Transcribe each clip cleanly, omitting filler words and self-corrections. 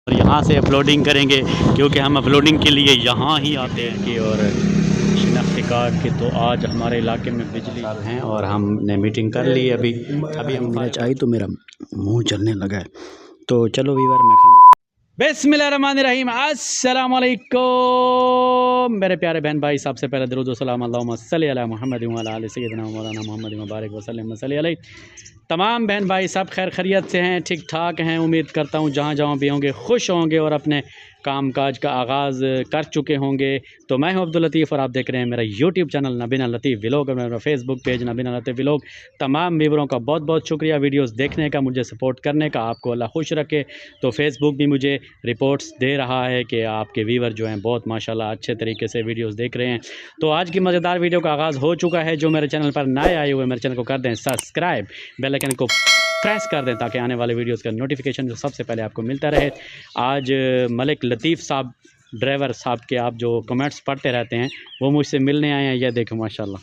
और यहाँ से अपलोडिंग करेंगे क्योंकि हम अपलोडिंग के लिए यहाँ ही आते हैं कि और शिनाख्ती कार्ड के। तो आज हमारे इलाके में बिजली हैं और हमने मीटिंग कर ली अभी हम मेरा चाय तो मेरा मुंह चलने लगा है। तो चलो वीवर मैं खाना बिस्मिल्लाहिर्रहमानिर्रहीम अस्सलाम वालेकुम मेरे प्यारे बहन भाई। सबसे पहले दरूद व सलाम अल्लाहुम्मा सल्ली अला मुहम्मद व अला आलि सय्यिदिना मौलाना मुहम्मद मुबारक वसल्लम वसल्लम अलैहि। तमाम बहन भाई सब खैर खैरियत से हैं, ठीक ठाक हैं। उम्मीद करता हूँ जहाँ जहाँ भी होंगे खुश होंगे और अपने काम काज का आगाज़ कर चुके होंगे। तो मैं हूँ अब्दुल लतीफ़ और आप देख रहे हैं मेरा यूट्यूब चैनल नबीना लतीफ़ व्लॉग और मेरा फेसबुक पेज नबीना लतीफ़ व्लॉग। तमाम व्यूअरों का बहुत बहुत शुक्रिया वीडियोस देखने का, मुझे सपोर्ट करने का। आपको अल्लाह खुश रखे। तो फेसबुक भी मुझे रिपोर्ट्स दे रहा है कि आपके व्यूअर जो हैं बहुत माशाल्लाह अच्छे तरीके से वीडियोस देख रहे हैं। तो आज की मज़ेदार वीडियो का आगाज़ हो चुका है। जो मेरे चैनल पर नए आए हुए मेरे चैनल को कर दें सब्सक्राइब, बेल आइकन को प्रेस कर दें ताकि आने वाले वीडियोस का नोटिफिकेशन जो सबसे पहले आपको मिलता रहे। आज मलिक लतीफ़ साहब ड्राइवर साहब के आप जो कमेंट्स पढ़ते रहते हैं वो मुझसे मिलने आए हैं। यह देखो माशाल्लाह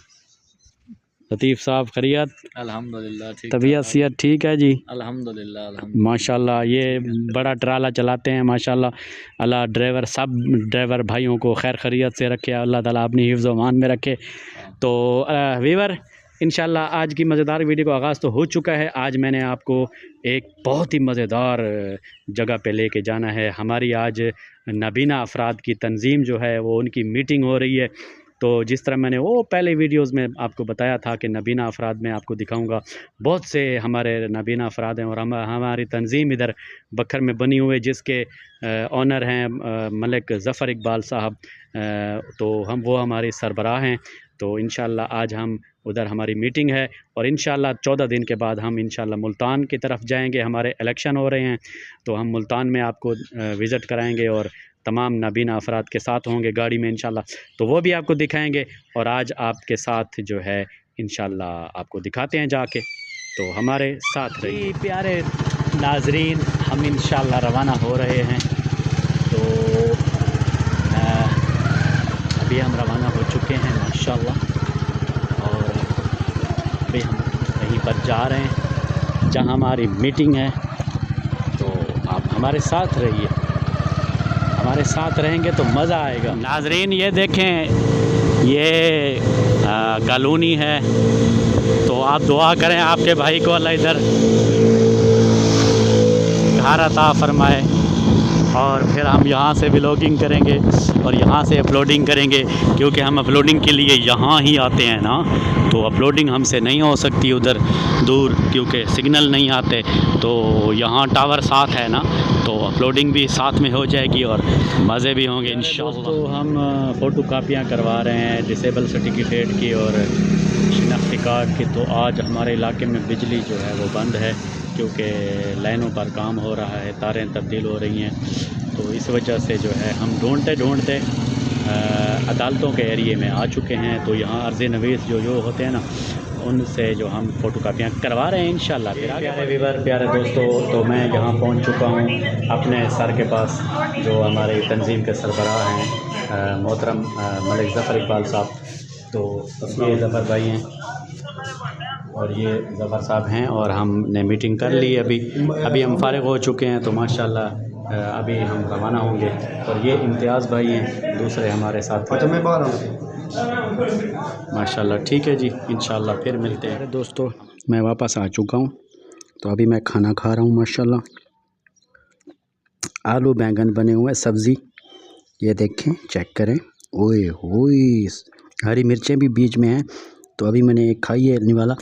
लतीफ़ साहब खैरियत? अल्हम्दुलिल्लाह ठीक, तबीयत सेहत ठीक है जी? अल्हम्दुलिल्लाह माशाल्लाह ये बड़ा ट्राला चलाते हैं माशाल्लाह। अल्लाह ड्राइवर सब ड्राइवर भाइयों को खैर खैरियत से रखे, अल्लाह ताला अपनी हिफ्ज़ व अमान में रखे। तो वीवर इंशाल्लाह आज की मज़ेदार वीडियो का आगाज़ तो हो चुका है। आज मैंने आपको एक बहुत ही मज़ेदार जगह पे लेके जाना है। हमारी आज नाबीना अफराद की तंजीम जो है वो उनकी मीटिंग हो रही है। तो जिस तरह मैंने वो पहले वीडियोस में आपको बताया था कि नाबीना अफराद में आपको दिखाऊंगा, बहुत से हमारे नाबीना अफराद हैं और हमारी तंजीम इधर बखर में बनी हुई है जिसके ऑनर हैं मलिक ज़फ़र इकबाल साहब। तो वो हमारे सरबराह हैं। तो इंशाल्लाह आज हम उधर हमारी मीटिंग है और इंशाल्लाह 14 दिन के बाद हम इंशाल्लाह मुल्तान की तरफ जाएंगे। हमारे इलेक्शन हो रहे हैं तो हम मुल्तान में आपको विज़िट कराएंगे और तमाम नाबीना अफराद के साथ होंगे गाड़ी में इंशाल्लाह। तो वो भी आपको दिखाएंगे और आज आपके साथ जो है इंशाल्लाह आपको दिखाते हैं जाके। तो हमारे साथ रहिए प्यारे नाजरीन। हम इंशाल्लाह रवाना हो रहे हैं। तो अभी हम रवाना हो चुके हैं माशाल्लाह और अभी हम कहीं पर जा रहे हैं जहां हमारी मीटिंग है। तो आप हमारे साथ रहिए, हमारे साथ रहेंगे तो मज़ा आएगा। नाजरीन ये देखें ये कॉलोनी है। तो आप दुआ करें आपके भाई को अल्लाह इधर घर अता फरमाए। और फिर हम यहाँ से व्लॉगिंग करेंगे और यहाँ से अपलोडिंग करेंगे क्योंकि हम अपलोडिंग के लिए यहाँ ही आते हैं ना। तो अपलोडिंग हमसे नहीं हो सकती उधर दूर क्योंकि सिग्नल नहीं आते। तो यहाँ टावर साथ है ना, तो अपलोडिंग भी साथ में हो जाएगी और मज़े भी होंगे इंशाल्लाह। तो हम फ़ोटो कापियाँ करवा रहे हैं डिसेबल सर्टिफिकेट की और शिनाख्ती कार्ड की। तो आज हमारे इलाके में बिजली जो है वो बंद है क्योंकि लाइनों पर काम हो रहा है, तारें तब्दील हो रही हैं। तो इस वजह से जो है हम ढूंढते अदालतों के एरिए में आ चुके हैं। तो यहाँ अर्ज़ नवीस जो होते हैं ना उनसे जो हम फ़ोटो कापियाँ करवा रहे हैं इंशाल्लाह। प्यारे वीवर प्यारे दोस्तों, तो मैं यहाँ पहुँच चुका हूँ अपने सर के पास जो हमारे तंजीम के सरबराह हैं मोहतरम मलिक ज़फ़र इकबाल साहब। तो ये ज़फ़र भाई हैं और ये ज़फ़र साहब हैं और हमने मीटिंग कर ली अभी हम फ़ारिग हो चुके हैं। तो माशाल्लाह अभी हम रवाना होंगे। और ये इम्तियाज़ भाई हैं दूसरे हमारे साथ। तो मैं बाहर माशाल्लाह ठीक है जी, इंशाल्लाह फिर मिलते हैं। दोस्तों मैं वापस आ चुका हूँ। तो अभी मैं खाना खा रहा हूँ माशाल्लाह। आलू बैंगन बने हुए सब्ज़ी, ये देखें चेक करें। ओए होए हरी मिर्चें भी बीच में हैं। तो अभी मैंने एक खाई है निवाला,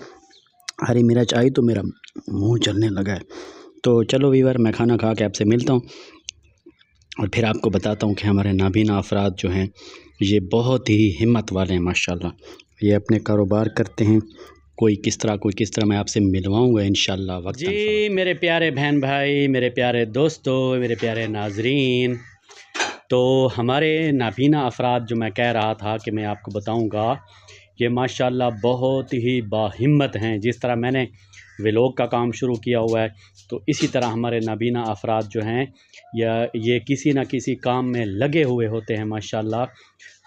हरी मिर्च आई तो मेरा मुंह चलने लगा है। तो चलो वीवर मैं खाना खा के आपसे मिलता हूँ और फिर आपको बताता हूँ कि हमारे नाबीना अफराद जो हैं ये बहुत ही हिम्मत वाले हैं माशाल्लाह। ये अपने कारोबार करते हैं, कोई किस तरह मैं आपसे मिलवाऊँगा इंशाल्लाह वक्त। जी मेरे प्यारे बहन भाई, मेरे प्यारे दोस्तों, मेरे प्यारे नाजरीन, तो हमारे नाबीना अफराद जो मैं कह रहा था कि मैं आपको बताऊंगा ये माशाल्लाह बहुत ही बाहिम्मत हैं। जिस तरह मैंने व्लॉग का काम शुरू किया हुआ है तो इसी तरह हमारे नाबीना अफराद जो हैं या ये किसी न किसी काम में लगे हुए होते हैं माशाल्लाह।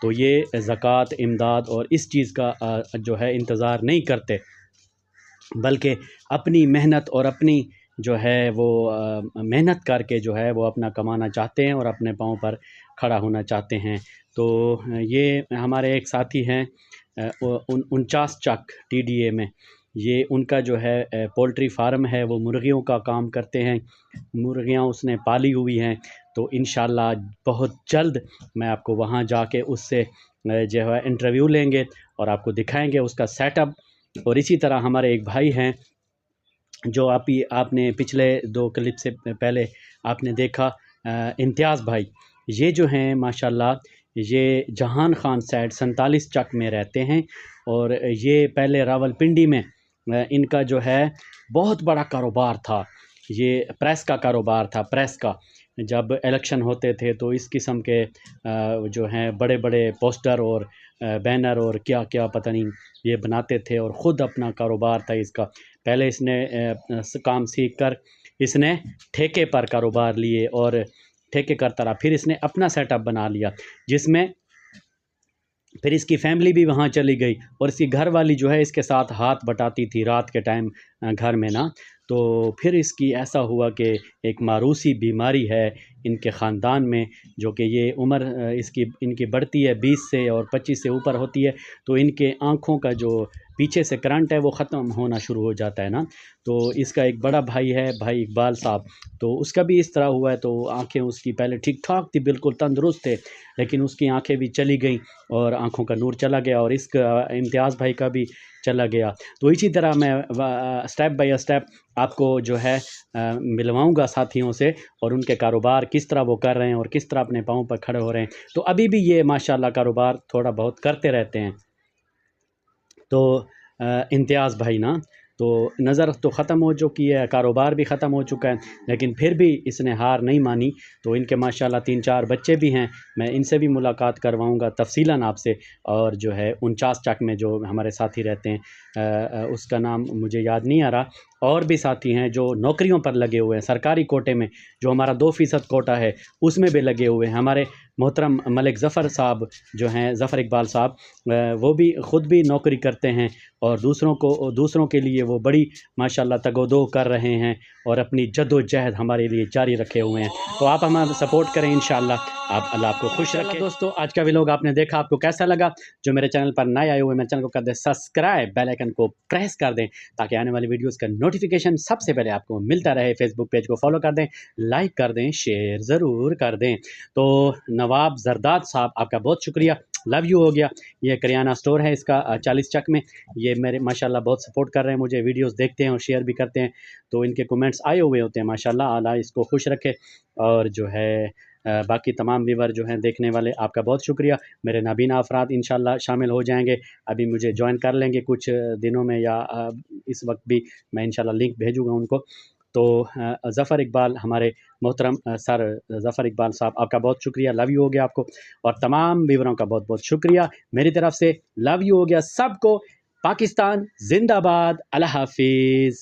तो ये ज़कात, इमदाद और इस चीज़ का जो है इंतज़ार नहीं करते बल्कि अपनी मेहनत और अपनी जो है वो मेहनत करके जो है वो अपना कमाना चाहते हैं और अपने पाँव पर खड़ा होना चाहते हैं। तो ये हमारे एक साथी हैं 49 चक TDA में, ये उनका जो है पोल्ट्री फार्म है, वो मुर्गियों का काम करते हैं, मुर्गियाँ उसने पाली हुई हैं। तो इंशाल्लाह बहुत जल्द मैं आपको वहाँ जाके उससे जो है इंटरव्यू लेंगे और आपको दिखाएंगे उसका सेटअप। और इसी तरह हमारे एक भाई हैं जो आपने पिछले 2 क्लिप से पहले आपने देखा, इम्तियाज़ भाई, ये जो हैं माशाल्लाह ये जहान खान साइड 47 चक में रहते हैं। और ये पहले रावलपिंडी में इनका जो है बहुत बड़ा कारोबार था, ये प्रेस का कारोबार था, प्रेस का। जब इलेक्शन होते थे तो इस किस्म के जो हैं बड़े-बड़े पोस्टर और बैनर और क्या-क्या पता नहीं ये बनाते थे और ख़ुद अपना कारोबार था इसका। पहले इसने काम सीख कर इसने ठेके पर कारोबार लिए और ठेके करता रहा। फिर इसने अपना सेटअप बना लिया, जिसमें फिर इसकी फैमिली भी वहाँ चली गई और इसकी घर वाली जो है इसके साथ हाथ बटाती थी रात के टाइम घर में ना। तो फिर इसकी ऐसा हुआ कि एक मारूसी बीमारी है इनके ख़ानदान में, जो कि ये उम्र इनकी बढ़ती है 20 से और 25 से ऊपर होती है, तो इनके आँखों का जो पीछे से करंट है वो ख़त्म होना शुरू हो जाता है ना। तो इसका एक बड़ा भाई है, भाई इकबाल साहब, तो उसका भी इस तरह हुआ है। तो आँखें उसकी पहले ठीक-ठाक थी, बिल्कुल तंदुरुस्त थे, लेकिन उसकी आँखें भी चली गईं और आँखों का नूर चला गया और इसका इम्तियाज़ भाई का भी चला गया। तो इसी तरह मैं स्टेप बाय स्टेप आपको जो है मिलवाऊँगा साथियों से और उनके कारोबार किस तरह वो कर रहे हैं और किस तरह अपने पाँव पर खड़े हो रहे हैं। तो अभी भी ये माशाल्लाह कारोबार थोड़ा बहुत करते रहते हैं। तो इम्तियाज़ भाई ना, तो नज़र तो ख़त्म हो चुकी है, कारोबार भी ख़त्म हो चुका है, लेकिन फिर भी इसने हार नहीं मानी। तो इनके माशाल्लाह 3-4 बच्चे भी हैं, मैं इनसे भी मुलाकात करवाऊँगा तफ़सीलन आपसे। और जो है 49 चक में जो हमारे साथी रहते हैं, उसका नाम मुझे याद नहीं आ रहा, और भी साथी हैं जो नौकरियों पर लगे हुए हैं, सरकारी कोटे में जो हमारा 2% कोटा है उसमें भी लगे हुए हैं। हमारे मोहतरम मलिक ज़फ़र साहब जो हैं, ज़फ़र इकबाल साहब, वो भी ख़ुद भी नौकरी करते हैं और दूसरों के लिए वो बड़ी माशाल्लाह तगोदो कर रहे हैं और अपनी जद्दोजहद हमारे लिए जारी रखे हुए हैं। तो आप हमारा सपोर्ट करें इंशाअल्लाह। आप अल्लाह आपको खुश रखे। दोस्तों, आज का व्लॉग आपने देखा, आपको कैसा लगा? जो मेरे चैनल पर नए आए हुए, मेरे चैनल को कर दें सब्सक्राइब, बेल आइकन को प्रेस कर दें ताकि आने वाली वीडियोज़ का नोटिफिकेशन सबसे पहले आपको मिलता रहे। फेसबुक पेज को फॉलो कर दें, लाइक कर दें, शेयर ज़रूर कर दें। तो नवाब ज़रदाद साहब, आपका बहुत शुक्रिया, लव यू हो गया। ये करियाना स्टोर है इसका 40 चक में। ये मेरे माशाल्लाह बहुत सपोर्ट कर रहे हैं मुझे, वीडियोस देखते हैं और शेयर भी करते हैं। तो इनके कमेंट्स आए हुए होते हैं माशाल्लाह, अल्लाह इसको खुश रखे। और जो है बाकी तमाम व्यूवर जो हैं देखने वाले, आपका बहुत शुक्रिया। मेरे नाबीना अफराद इंशाल्लाह शामिल हो जाएंगे, अभी मुझे ज्वाइन कर लेंगे कुछ दिनों में या इस वक्त भी मैं इंशाल्लाह लिंक भेजूँगा उनको। तो ज़फ़र इकबाल, हमारे मोहतरम सर ज़फ़र इकबाल साहब, आपका बहुत शुक्रिया, लव यू हो गया आपको। और तमाम व्यूवरों का बहुत बहुत शुक्रिया मेरी तरफ़ से, लव यू हो गया सबको। पाकिस्तान ज़िंदाबाद, अल्लाह हाफ़िज़।